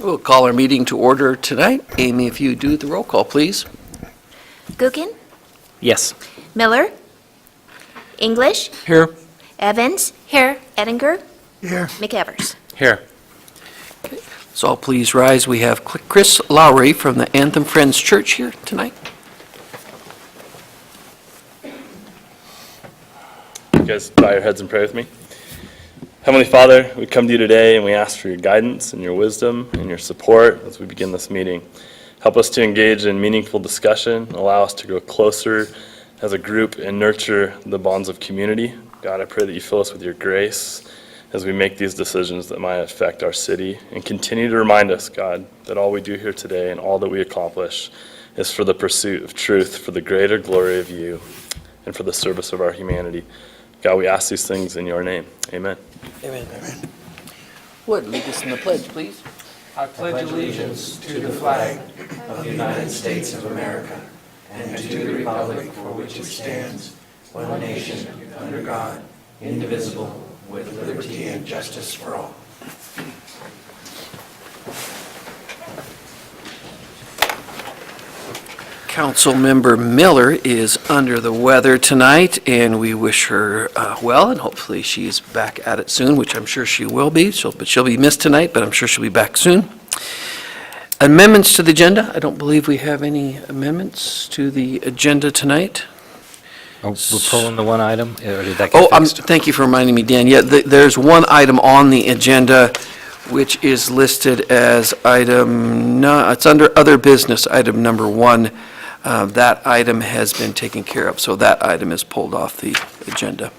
We'll call our meeting to order tonight. Amy, if you do the roll call, please. Gookin, Yes. Miller, English, Here. Evans, here, Ettinger, Here. McEvers. Here. So all please rise. We have Chris Lowry from the Anthem Friends Church here tonight. You guys bow your heads and pray with me. Heavenly Father, we come to you today and we ask for your guidance and your wisdom and your support as we begin this meeting. Help us to engage in meaningful discussion, allow us to grow closer as a group and nurture the bonds of community. God, I pray that you fill us with your grace as we make these decisions that might affect our city, and continue to remind us, God, that all we do here today and all that we accomplish is for the pursuit of truth, for the greater glory of you, and for the service of our humanity. God, we ask these things in your name. Amen. Amen. Would lead us in the pledge, please. I pledge allegiance to the flag of the United States of America and to the republic for which it stands, one nation, under God, indivisible, with liberty and justice for all. Councilmember Miller is under the weather tonight, and we wish her well, and hopefully she's back at it soon, which I'm sure she will be. She'll be missed tonight, but I'm sure she'll be back soon. Amendments to the agenda. I don't believe we have any amendments to the agenda tonight. Oh, we're pulling the one item, or did that get Oh, fixed? thank you for reminding me, Dan. Yeah, there's one item on the agenda which is listed as it's under other business, item number 1. That item has been taken care of, so that item is pulled off the agenda.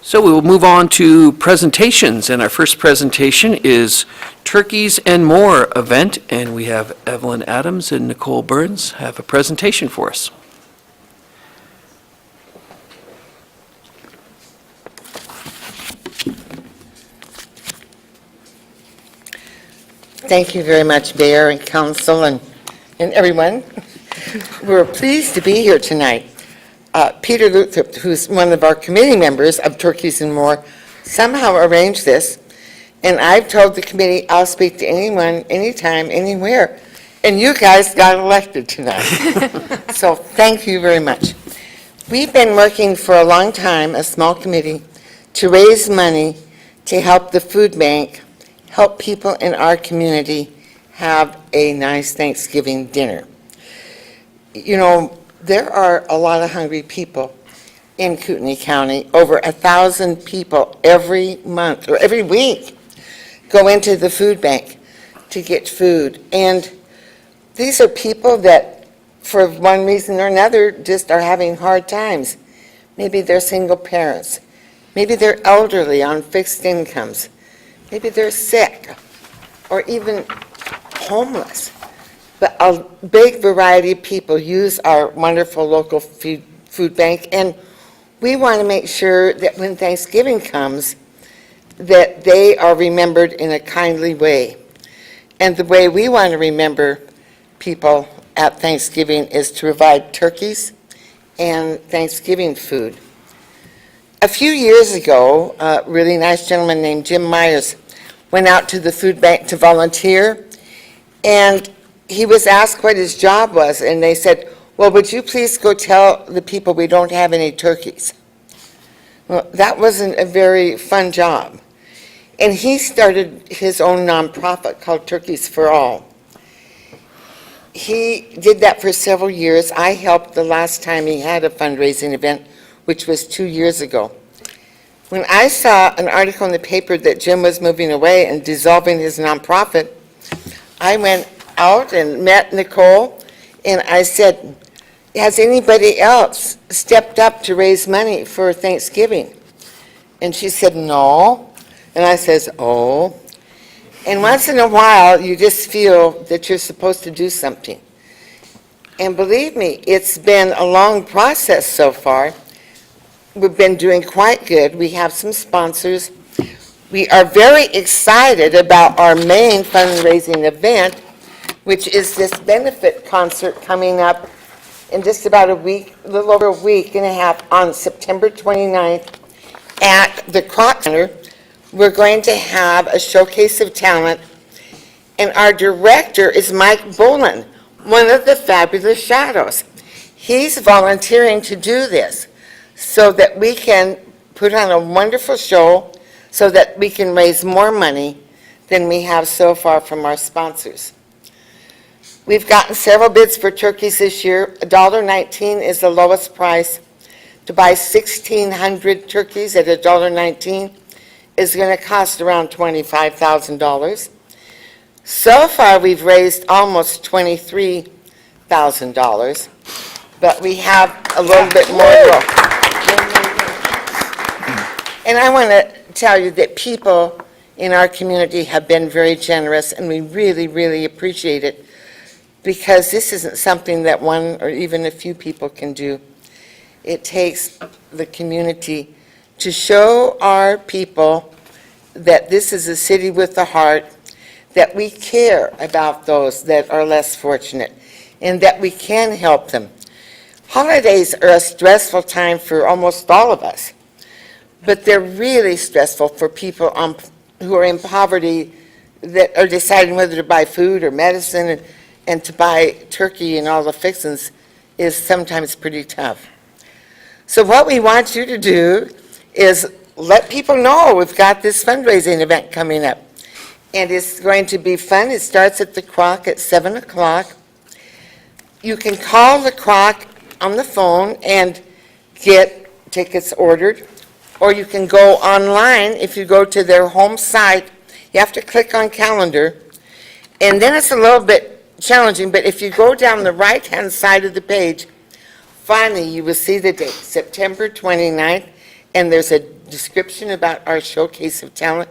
So we will move on to presentations, and our first presentation is Turkeys and More event, and we have Evelyn Adams and Nicole Burns have a presentation for us. Thank you very much, Mayor and Council and everyone. We're pleased to be here tonight. Peter Luther, who's one of our committee members of Turkeys and More, somehow arranged this, and I've told the committee I'll speak to anyone, anytime, anywhere, and you guys got elected tonight. So thank you very much. We've been working for a long time, a small committee, to raise money to help the food bank help people in our community have a nice Thanksgiving dinner. You know, there are a lot of hungry people in Kootenai County. Over 1,000 people every month or every week go into the food bank to get food. And these are people that, for one reason or another, just are having hard times. Maybe they're single parents. Maybe they're elderly on fixed incomes. Maybe they're sick or even homeless. But a big variety of people use our wonderful local food bank, and we want to make sure that when Thanksgiving comes, that they are remembered in a kindly way. And the way we want to remember people at Thanksgiving is to provide turkeys and Thanksgiving food. A few years ago, a really nice gentleman named Jim Myers went out to the food bank to volunteer, and he was asked what his job was, and they said, well, would you please go tell the people we don't have any turkeys? Well, that wasn't a very fun job. And he started his own nonprofit called Turkeys for All. He did that for several years. I helped the last time he had a fundraising event, which was 2 years ago. When I saw an article in the paper that Jim was moving away and dissolving his nonprofit, I went out and met Nicole, and I said, has anybody else stepped up to raise money for Thanksgiving? And she said, no. And I says, oh. And once in a while, you just feel that you're supposed to do something. And believe me, it's been a long process so far. We've been doing quite good. We have some sponsors. We are very excited about our main fundraising event, which is this benefit concert coming up in just about a week, a little over a week and a half, on September 29th at the Kroc Center. We're going to have a showcase of talent And our director is Mike Boland, one of the fabulous Shadows. He's volunteering to do this so that we can put on a wonderful show, so that we can raise more money than we have so far from our sponsors. We've gotten several bids for turkeys this year. $1.19 is the lowest price. To buy 1,600 turkeys at $1.19 is going to cost around $25,000. So far, we've raised almost $23,000, but we have a little bit more to go. And I want to tell you that people in our community have been very generous, and we really, really appreciate it, because this isn't something that one or even a few people can do. It takes the community to show our people that this is a city with a heart, that we care about those that are less fortunate, and that we can help them. Holidays are a stressful time for almost all of us, but they're really stressful for people who are in poverty that are deciding whether to buy food or medicine, and to buy turkey and all the fixings is sometimes pretty tough. So what we want you to do is let people know we've got this fundraising event coming up. And it's going to be fun. It starts at the Croc at 7 o'clock. You can call the Croc on the phone and get tickets ordered, or you can go online. If you go to their home site, you have to click on calendar, and then it's a little bit challenging, but if you go down the right-hand side of the page, finally you will see the date, September 29th, and there's a description about our Showcase of Talent.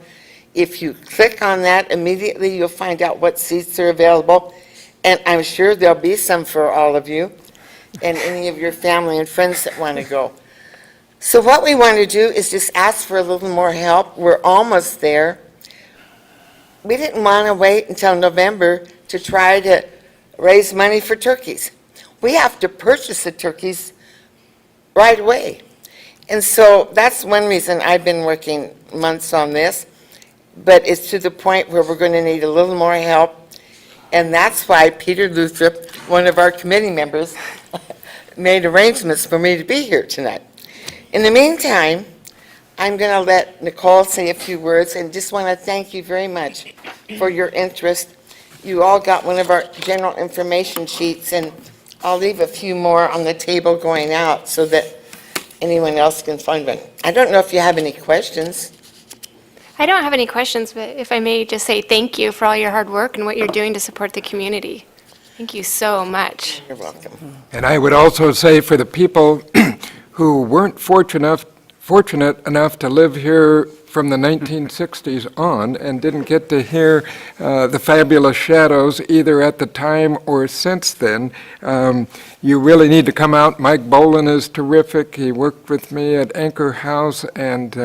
If you click on that, immediately you'll find out what seats are available, and I'm sure there'll be some for all of you and any of your family and friends that want to go. So what we want to do is just ask for a little more help. We're almost there. We didn't want to wait until November to try to raise money for turkeys. We have to purchase the turkeys right away. And so that's one reason I've been working months on this, but it's to the point where we're going to need a little more help. And that's why Peter Luther, one of our committee members, made arrangements for me to be here tonight. In the meantime, I'm going to let Nicole say a few words, and just want to thank you very much for your interest. You all got one of our general information sheets, and I'll leave a few more on the table going out so that anyone else can find one. I don't know if you have any questions. I don't have any questions, but if I may just say thank you for all your hard work and what you're doing to support the community. Thank you so much. You're welcome. And I would also say for the people who weren't fortunate enough to live here from the 1960s on and didn't get to hear the fabulous Shadows either at the time or since then, you really need to come out. Mike Boland is terrific. He worked with me at Anchor House, and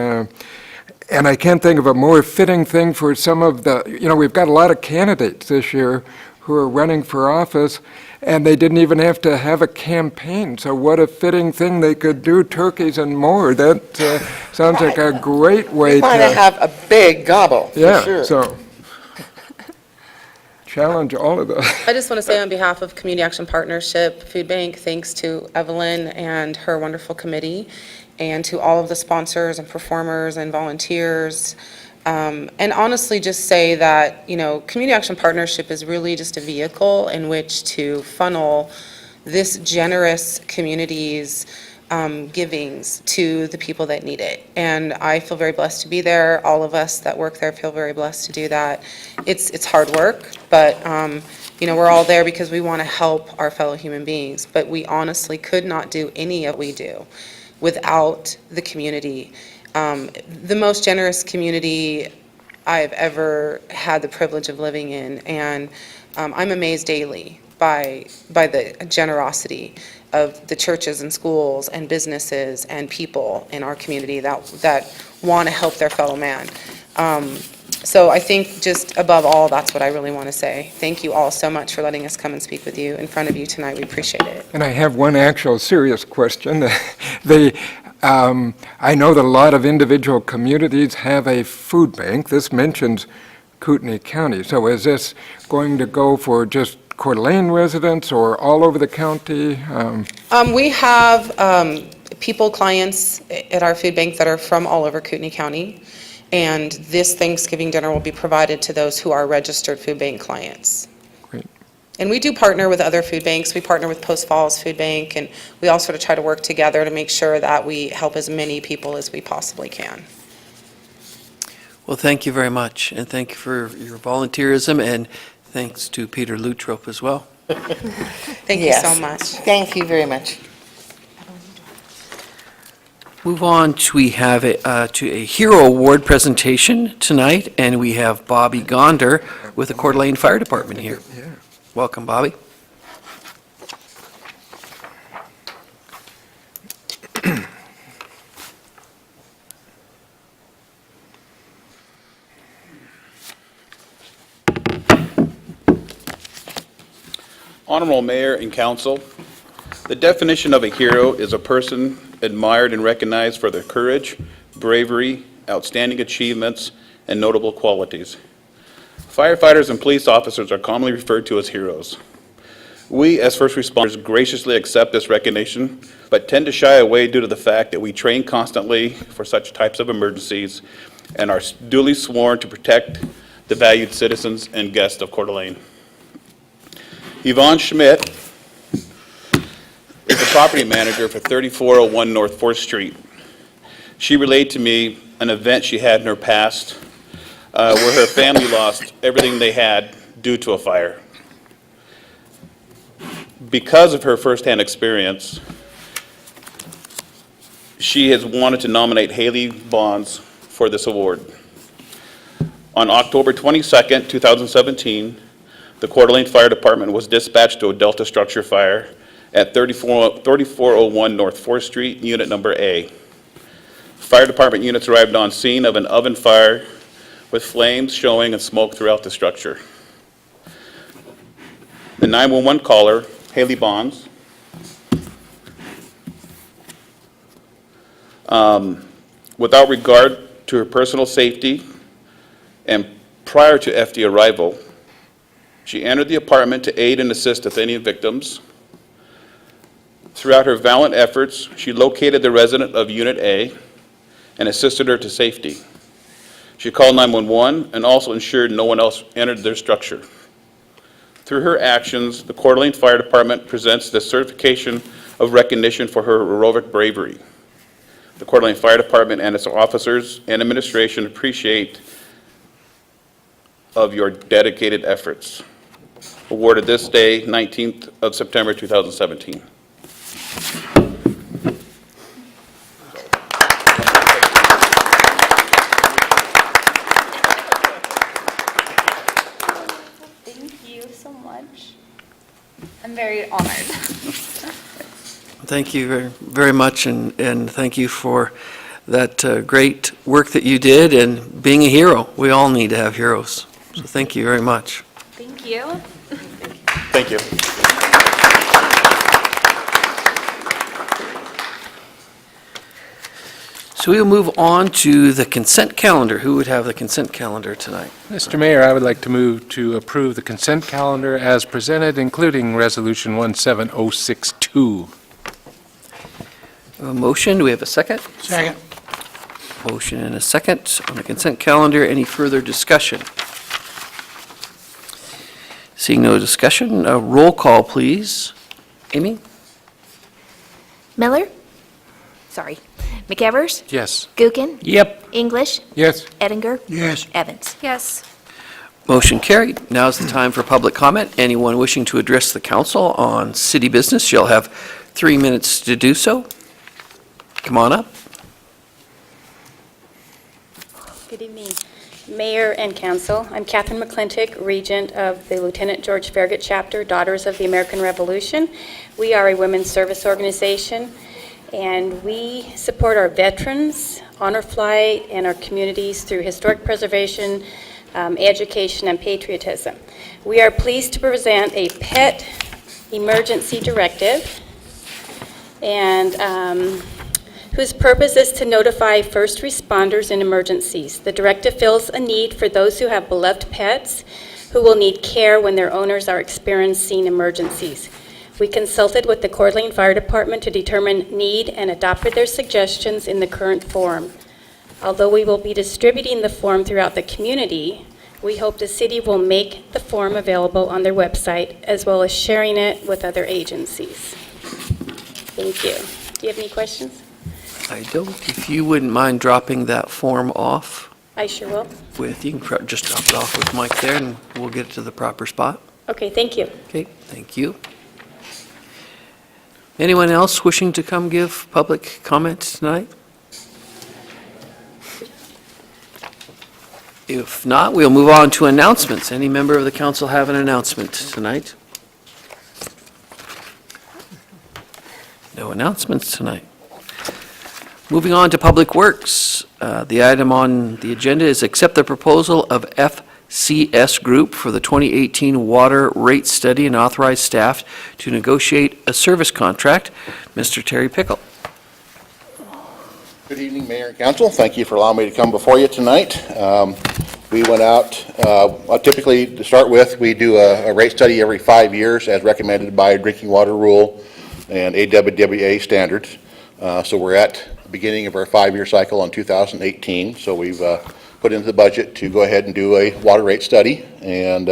I can't think of a more fitting thing for some of the, we've got a lot of candidates this year who are running for office, and they didn't even have to have a campaign. So what a fitting thing they could do, turkeys and more. That sounds like a great way We want to have a big gobble, for yeah, sure. so challenge all of us. I just want to say on behalf of Community Action Partnership Food Bank, thanks to Evelyn and her wonderful committee, and to all of the sponsors and performers and volunteers. And honestly, just say that, Community Action Partnership is really just a vehicle in which to funnel this generous community's givings to the people that need it. And I feel very blessed to be there. All of us that work there feel very blessed to do that. It's hard work, but we're all there because we want to help our fellow human beings. But we honestly could not do any of what we do without the community. The most generous community I've ever had the privilege of living in, and I'm amazed daily by the generosity of the churches and schools and businesses and people in our community that want to help their fellow man. So I think just above all, that's what I really want to say. Thank you all so much for letting us come and speak with you in front of you tonight. We appreciate it. And I have one actual serious question. I know that a lot of individual communities have a food bank. This mentions Kootenai County. So is this going to go for just Coeur d'Alene residents or all over the county? We have clients at our food bank that are from all over Kootenai County, and this Thanksgiving dinner will be provided to those who are registered food bank clients. Great. And we do partner with other food banks. We partner with Post Falls Food Bank, and we all sort of try to work together to make sure that we help as many people as we possibly can. Well, thank you very much, and thank you for your volunteerism, and thanks to Peter Lutrop as well. Thank you Yes. so much. Thank you very much. Move on to, we have to a Hero Award presentation tonight, and we have Bobby Gonder with the Coeur d'Alene Fire Department here. Yeah. Welcome, Bobby. Honorable Mayor and Council, the definition of a hero is a person admired and recognized for their courage, bravery, outstanding achievements, and notable qualities. Firefighters and police officers are commonly referred to as heroes. We, as first responders, graciously accept this recognition, but tend to shy away due to the fact that we train constantly for such types of emergencies and are duly sworn to protect the valued citizens and guests of Coeur d'Alene. Yvonne Schmidt is the property manager for 3401 North 4th Street. She relayed to me an event she had in her past where her family lost everything they had due to a fire. Because of her firsthand experience, she has wanted to nominate Haley Bonds for this award. On October 22nd, 2017, the Coeur d'Alene Fire Department was dispatched to a Delta structure fire at 3401 North 4th Street, unit number A. Fire department units arrived on scene of an oven fire with flames showing and smoke throughout the structure. The 911 caller, Haley Bonds, without regard to her personal safety and prior to FD arrival, she entered the apartment to aid and assist with any victims. Throughout her valiant efforts, she located the resident of Unit A and assisted her to safety. She called 911 and also ensured no one else entered their structure. Through her actions, the Coeur d'Alene Fire Department presents the certification of recognition for her heroic bravery. The Coeur d'Alene Fire Department and its officers and administration appreciate of your dedicated efforts. Awarded this day, 19th of September, 2017. Thank you so much. I'm very honored. Thank you very, very much, and thank you for that great work that you did and being a hero. We all need to have heroes. So thank you very much. Thank you. Thank you. So we will move on to the consent calendar. Who would have the consent calendar tonight? Mr. Mayor, I would like to move to approve the consent calendar as presented, including Resolution 17062. A motion, do we have a second? Second. Motion and a second on the consent calendar. Any further discussion? Seeing no discussion, a roll call, please. Amy? Miller? Sorry. McEvers? Yes. Gookin? Yep. English? Yes. Eddinger? Yes. Evans? Yes. Motion carried. Now is the time for public comment. Anyone wishing to address the council on city business, you'll have 3 minutes to do so. Come on up. Good evening, Mayor and Council. I'm Catherine McClintock, Regent of the Lieutenant George Farragut Chapter, Daughters of the American Revolution. We are a women's service organization, and we support our veterans, honor flight, and our communities through historic preservation, education, and patriotism. We are pleased to present a pet emergency directive, and whose purpose is to notify first responders in emergencies. The directive fills a need for those who have beloved pets who will need care when their owners are experiencing emergencies. We consulted with the Coeur d'Alene Fire Department to determine need and adopted their suggestions in the current form. Although we will be distributing the form throughout the community, we hope the city will make the form available on their website as well as sharing it with other agencies. Thank you. Do you have any questions? I don't. If you wouldn't mind dropping that form off I sure will. with, you can just drop it off with Mike there, and we'll get it to the proper spot. Okay, thank you. Okay, thank you. Anyone else wishing to come give public comment tonight? If not, we'll move on to announcements. Any member of the council have an announcement tonight? No announcements tonight. Moving on to Public Works. The item on the agenda is accept the proposal of FCS Group for the 2018 water rate study and authorize staff to negotiate a service contract. Mr. Terry Pickle. Good evening, Mayor and Council. Thank you for allowing me to come before you tonight. We went out, typically, to start with, we do a rate study every 5 years as recommended by Drinking Water Rule and AWWA standards. So we're at the beginning of our 5-year cycle in 2018. So we've put into the budget to go ahead and do a water rate study. And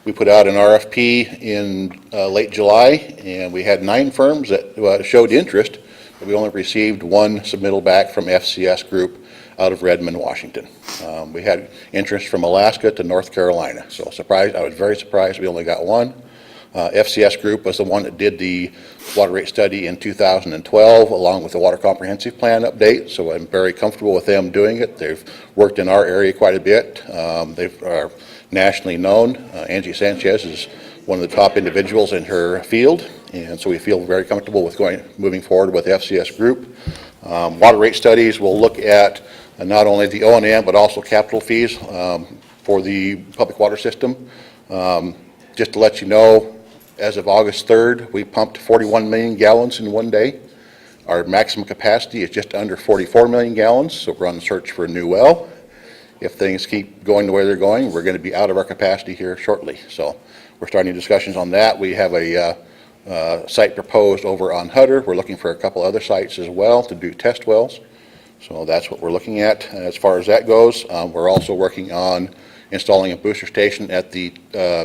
we put out an RFP in late July, and we had 9 firms that showed interest. But we only received 1 submittal back from FCS Group out of Redmond, Washington. We had interest from Alaska to North Carolina. So surprised, I was very surprised we only got 1. FCS Group was the one that did the water rate study in 2012, along with the Water Comprehensive Plan update, so I'm very comfortable with them doing it. They've worked in our area quite a bit. They are nationally known. Angie Sanchez is one of the top individuals in her field, and so we feel very comfortable with moving forward with FCS Group. Water rate studies will look at not only the O&M, but also capital fees for the public water system. Just to let you know, as of August 3rd, we pumped 41 million gallons in one day. Our maximum capacity is just under 44 million gallons, so we're on the search for a new well. If things keep going the way they're going, we're going to be out of our capacity here shortly. So we're starting discussions on that. We have a site proposed over on Hutter. We're looking for a couple other sites as well to do test wells. So that's what we're looking at. As far as that goes, we're also working on installing a booster station at the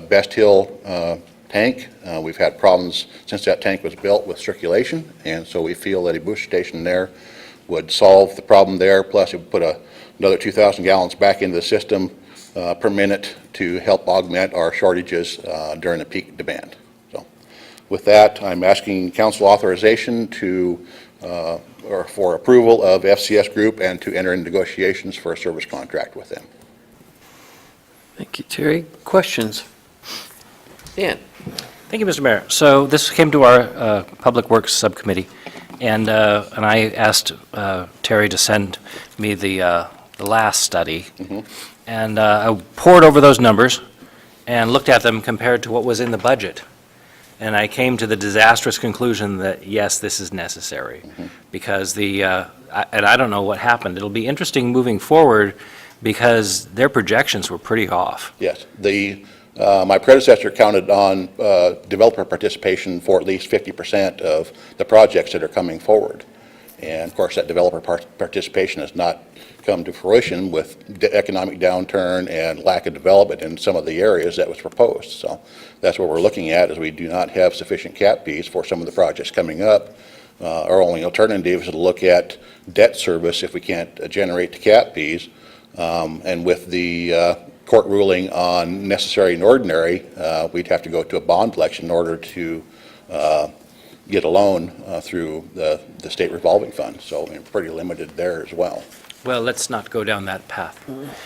Best Hill tank. We've had problems since that tank was built with circulation, and so we feel that a booster station there would solve the problem there, plus it would put another 2,000 gallons back into the system per minute to help augment our shortages during the peak demand. So with that, I'm asking council authorization to or for approval of FCS Group and to enter in negotiations for a service contract with them. Thank you, Terry. Questions? Dan? Thank you, Mr. Mayor. So this came to our Public Works Subcommittee, and I asked Terry to send me the last study. And I pored over those numbers and looked at them compared to what was in the budget. And I came to the disastrous conclusion that, yes, this is necessary, because and I don't know what happened. It'll be interesting moving forward, because their projections were pretty off. Yes. My predecessor counted on developer participation for at least 50% of the projects that are coming forward. And of course, that developer participation has not come to fruition with the economic downturn and lack of development in some of the areas that was proposed. So that's what we're looking at, is we do not have sufficient cap fees for some of the projects coming up. Our only alternative is to look at debt service if we can't generate the cap fees. And with the court ruling on necessary and ordinary, we'd have to go to a bond election in order to get a loan through the state revolving fund. So we're pretty limited there as well. Well, let's not go down that path.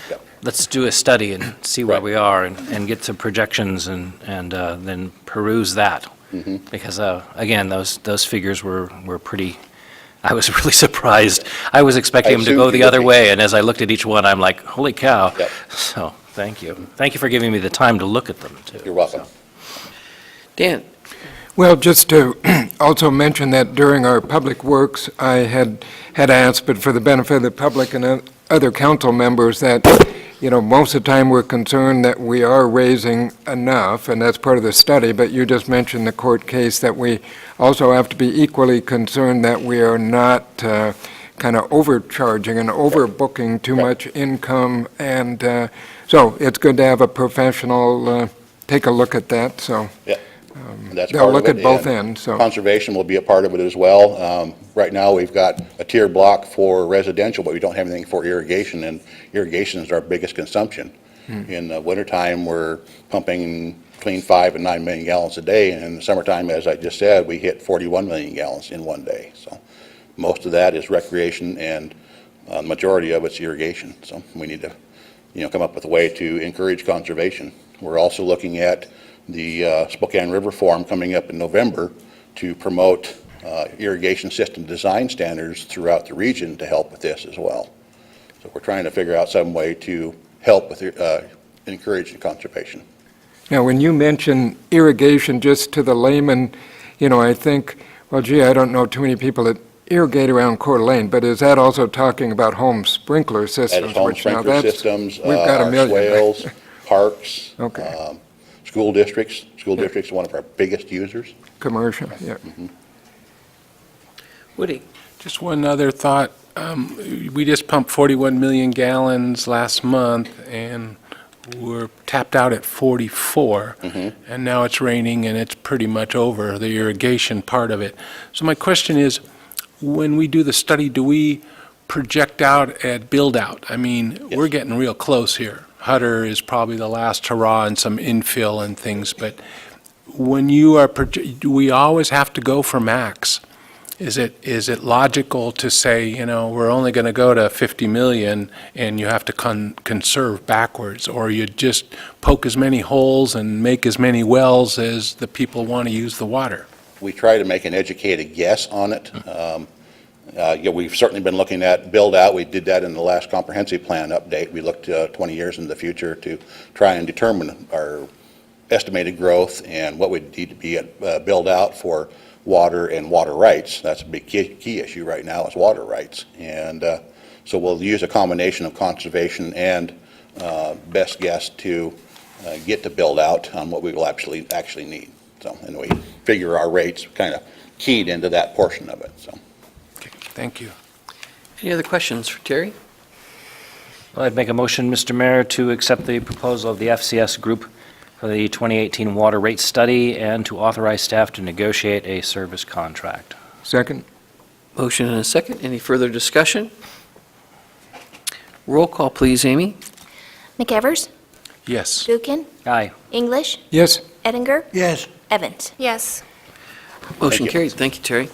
Yep. Let's do a study and see where we are and get some projections and then peruse that. Because, again, those figures were pretty, I was really surprised. I was expecting them to go the other way, and as I looked at each one, I'm like, holy cow. Yep. So, thank you. Thank you for giving me the time to look at them, too. You're welcome. Dan? Well, just to also mention that during our public works, I had asked, but for the benefit of the public and other council members, that, most of the time we're concerned that we are raising enough, and that's part of the study, but you just mentioned the court case, that we also have to be equally concerned that we are not kind of overcharging and overbooking too much income, and so it's good to have a professional take a look at that, so. Yeah. And that's They'll part of look it, at both and ends, so. Conservation will be a part of it as well. Right now, we've got a tier block for residential, but we don't have anything for irrigation, and irrigation is our biggest consumption. In the wintertime, we're pumping between 5 and 9 million gallons a day, and in the summertime, as I just said, we hit 41 million gallons in one day. So most of that is recreation, and the majority of it's irrigation. So we need to, come up with a way to encourage conservation. We're also looking at the Spokane River Forum coming up in November to promote irrigation system design standards throughout the region to help with this as well. So we're trying to figure out some way to help with encouraging conservation. Now, when you mention irrigation, just to the layman, I think, well, gee, I don't know too many people that irrigate around Coeur d'Alene, but is that also talking about home sprinkler systems? That is home which now sprinkler that's- systems, We've got a our million. swales, parks, Okay. school districts. School districts are one of our biggest users. Commercial, yeah. Woody? Just one other thought. We just pumped 41 million gallons last month, and we're tapped out at 44. And now it's raining, and it's pretty much over, the irrigation part of it. So my question is, when we do the study, do we project out at build-out? I mean, we're getting real close here. Hutter is probably the last hurrah and some infill and things, but when you are, do we always have to go for max? Is it logical to say, we're only going to go to 50 million and you have to conserve backwards, or you just poke as many holes and make as many wells as the people want to use the water? We try to make an educated guess on it. We've certainly been looking at build-out. We did that in the last comprehensive plan update. We looked 20 years in the future to try and determine our estimated growth and what would need to be at build-out for water and water rights. That's a big key issue right now, is water rights. And so we'll use a combination of conservation and best guess to get to build-out on what we will actually need. So, and we figure our rates kind of keyed into that portion of it, so. Thank you. Any other questions for Terry? Well, I'd make a motion, Mr. Mayor, to accept the proposal of the FCS Group for the 2018 water rate study and to authorize staff to negotiate a service contract. Second? Motion and a second. Any further discussion? Roll call, please, Amy. McEvers? Yes. Gookin? Aye. English? Yes? Eddinger? Yes. Evans? Yes. Motion you. carried. Thank you, Terry.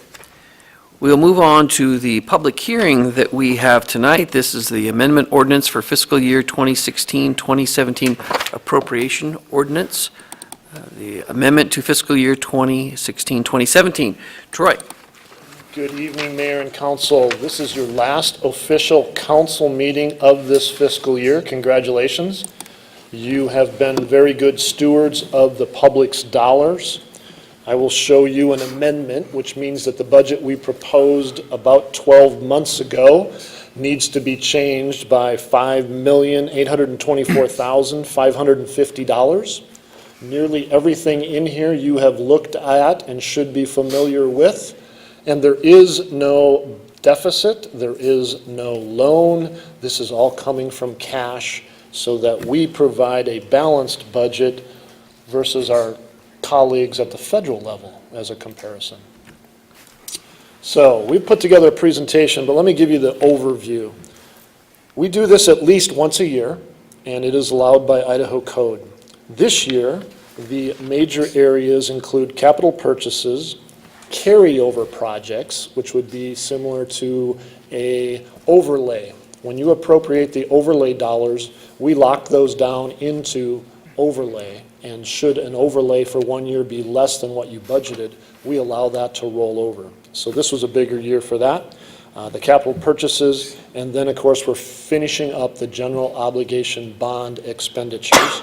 We'll move on to the public hearing that we have tonight. This is the amendment ordinance for fiscal year 2016-2017 appropriation ordinance. The amendment to fiscal year 2016-2017. Troy? Good evening, Mayor and Council. This is your last official council meeting of this fiscal year. Congratulations. You have been very good stewards of the public's dollars. I will show you an amendment, which means that the budget we proposed about 12 months ago needs to be changed by $5,824,550. Nearly everything in here you have looked at and should be familiar with. And there is no deficit, there is no loan. This is all coming from cash so that we provide a balanced budget versus our colleagues at the federal level as a comparison. So we put together a presentation, but let me give you the overview. We do this at least once a year, and it is allowed by Idaho code. This year, the major areas include capital purchases, carryover projects, which would be similar to a overlay. When you appropriate the overlay dollars, we lock those down into overlay. And should an overlay for 1 year be less than what you budgeted, we allow that to roll over. So this was a bigger year for that. The capital purchases, and then of course we're finishing up the general obligation bond expenditures,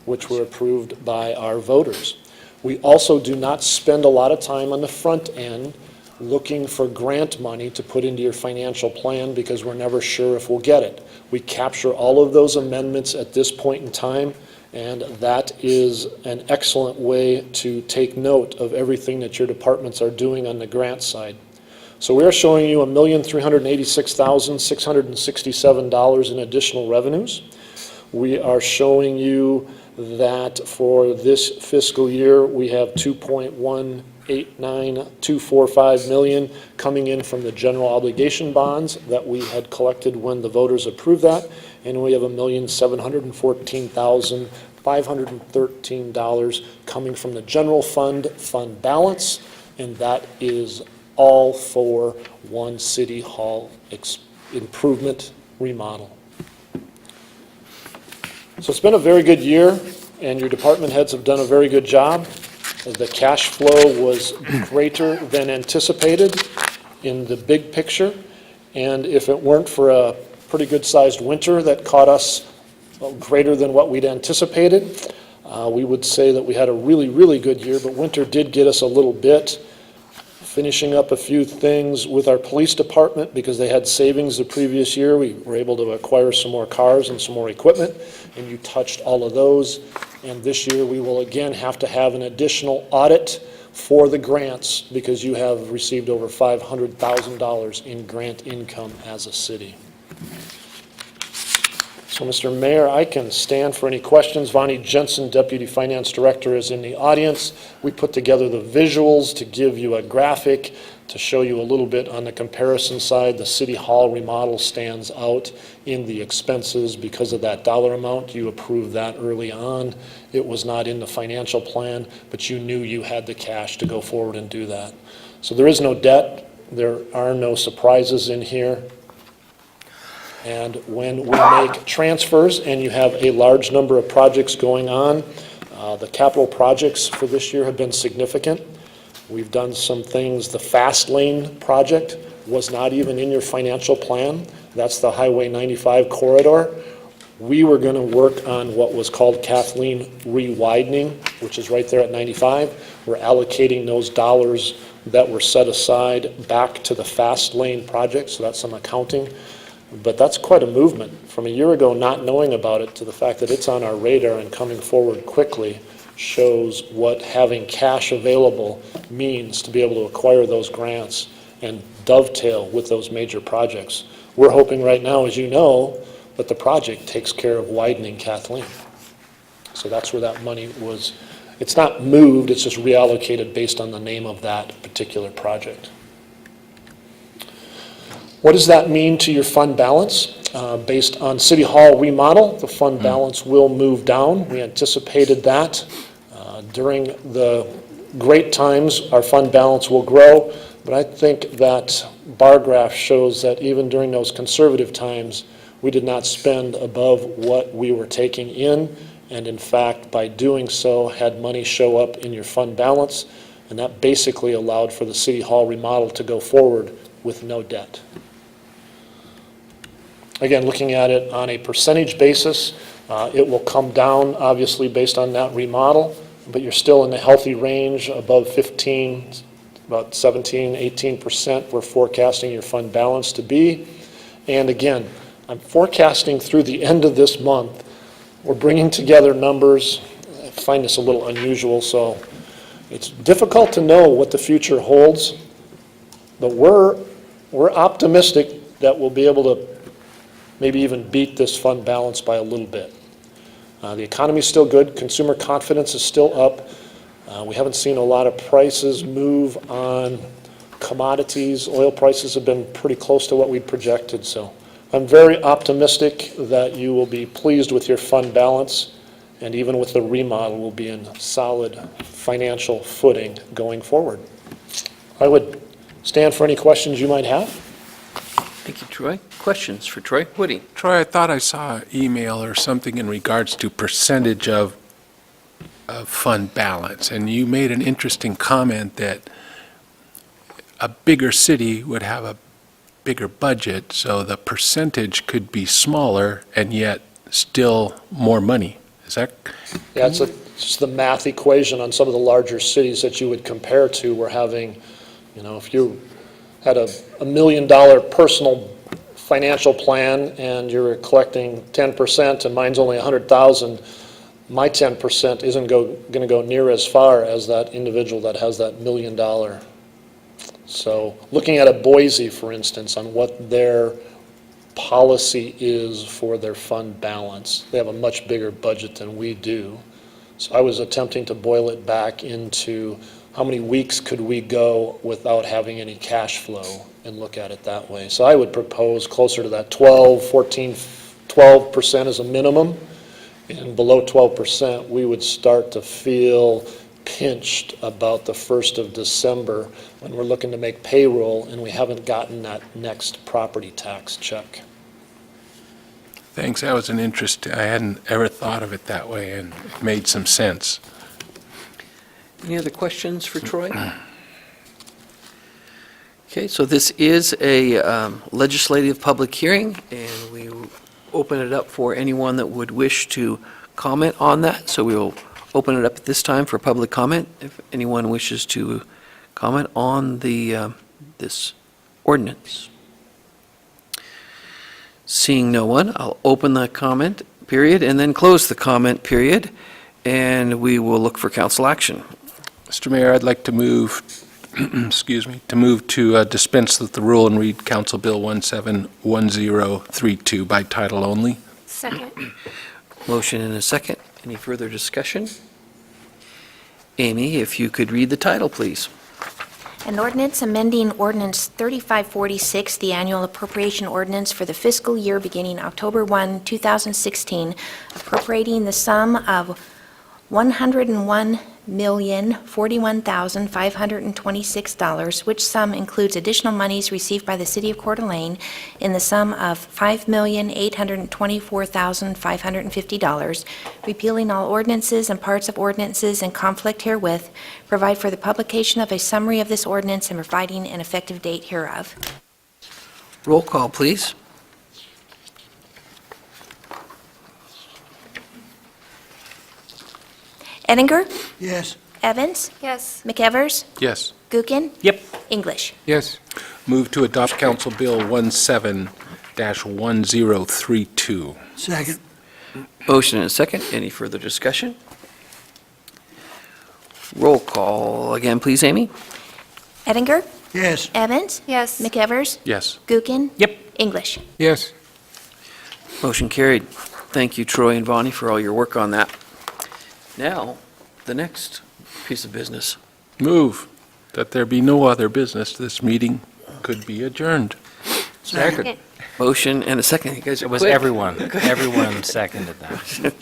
which were approved by our voters. We also do not spend a lot of time on the front end looking for grant money to put into your financial plan because we're never sure if we'll get it. We capture all of those amendments at this point in time, and that is an excellent way to take note of everything that your departments are doing on the grant side. So we are showing you $1,386,667 in additional revenues. We are showing you that for this fiscal year, we have $2.189245 million coming in from the general obligation bonds that we had collected when the voters approved that, and we have $1,714,513 coming from the general fund balance, and that is all for one City Hall improvement remodel. So it's been a very good year, and your department heads have done a very good job. The cash flow was greater than anticipated in the big picture, and if it weren't for a pretty good-sized winter that caught us greater than what we'd anticipated, we would say that we had a really, really good year, but winter did get us a little bit. Finishing up a few things with our police department because they had savings the previous year. We were able to acquire some more cars and some more equipment, and you touched all of those. And this year we will again have to have an additional audit for the grants because you have received over $500,000 in grant income as a city. So, Mr. Mayor, I can stand for any questions. Vonnie Jensen, Deputy Finance Director, is in the audience. We put together the visuals to give you a graphic to show you a little bit on the comparison side. The City Hall remodel stands out in the expenses because of that dollar amount. You approved that early on. It was not in the financial plan, but you knew you had the cash to go forward and do that. So there is no debt. There are no surprises in here. And when we make transfers and you have a large number of projects going on, the capital projects for this year have been significant. We've done some things. The Fast Lane project was not even in your financial plan. That's the Highway 95 corridor. We were going to work on what was called Kathleen re-widening, which is right there at 95. We're allocating those dollars that were set aside back to the Fast Lane project, so that's some accounting. But that's quite a movement from a year ago not knowing about it to the fact that it's on our radar and coming forward quickly shows what having cash available means to be able to acquire those grants and dovetail with those major projects. We're hoping right now, as you know, that the project takes care of widening Kathleen. So that's where that money was. It's not moved, it's just reallocated based on the name of that particular project. What does that mean to your fund balance? Based on City Hall remodel, the fund balance will move down. We anticipated that. During the great times, our fund balance will grow, but I think that bar graph shows that even during those conservative times, we did not spend above what we were taking in, and in fact, by doing so, had money show up in your fund balance, and that basically allowed for the City Hall remodel to go forward with no debt. Again, looking at it on a percentage basis, it will come down, obviously, based on that remodel, but you're still in the healthy range, above 15, about 17, 18% we're forecasting your fund balance to be. And again, I'm forecasting through the end of this month. We're bringing together numbers. I find this a little unusual, so it's difficult to know what the future holds, but we're optimistic that we'll be able to maybe even beat this fund balance by a little bit. The economy is still good. Consumer confidence is still up. We haven't seen a lot of prices move on commodities. Oil prices have been pretty close to what we projected. So I'm very optimistic that you will be pleased with your fund balance, and even with the remodel, we'll be in solid financial footing going forward. I would stand for any questions you might have. Thank you, Troy. Questions for Troy? Woody? Troy, I thought I saw an email or something in regards to percentage of fund balance, and you made an interesting comment that a bigger city would have a bigger budget, so the percentage could be smaller and yet still more money. Is that, Yeah, it's the math equation on some of the larger cities that you would compare to. We're having, if you had a $1 million personal financial plan and you're collecting 10% and mine's only 100,000, my 10% isn't going to go near as far as that individual that has that $1 million. So looking at a Boise, for instance, on what their policy is for their fund balance, they have a much bigger budget than we do. So I was attempting to boil it back into how many weeks could we go without having any cash flow and look at it that way. So I would propose closer to that 12% as a minimum. And below 12%, we would start to feel pinched about the 1st of December when we're looking to make payroll and we haven't gotten that next property tax check. thanks, that was an interest, I hadn't ever thought of it that way, and it made some sense. Any other questions for Troy? Okay, so this is a legislative public hearing, and we open it up for anyone that would wish to comment on that. So we will open it up at this time for public comment, if anyone wishes to comment on this ordinance. Seeing no one, I'll open the comment period and then close the comment period, and we will look for council action. Mr. Mayor, I'd like to move, excuse me, to move to dispense with the rule and read Council Bill 171032 by title only. Second. Motion and a second. Any further discussion? Amy, if you could read the title, please. An ordinance amending Ordinance 3546, the annual appropriation ordinance for the fiscal year beginning October 1, 2016, appropriating the sum of $101,041,526, which sum includes additional monies received by the City of Coeur d'Alene in the sum of $5,824,550, repealing all ordinances and parts of ordinances in conflict herewith, provide for the publication of a summary of this ordinance and providing an effective date hereof. Roll call, please. Eddinger? Yes. Evans? Yes. McEvers? Yes. Gookin? Yep. English? Yes. Move to adopt Council Bill 17-1032. Second. Motion and a second. Any further discussion? Roll call again, please, Amy. Eddinger? Yes. Evans? Yes. McEvers? Yes. Gookin? Yep. English? Yes. Motion carried. Thank you, Troy and Bonnie, for all your work on that. Now, the next piece of business. Move that there be no other business. This meeting could be adjourned. Second. Motion and a second. You guys are It was quick. everyone seconded that.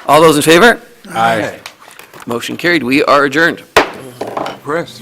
All those in favor? Aye. Motion carried. We are adjourned. Press.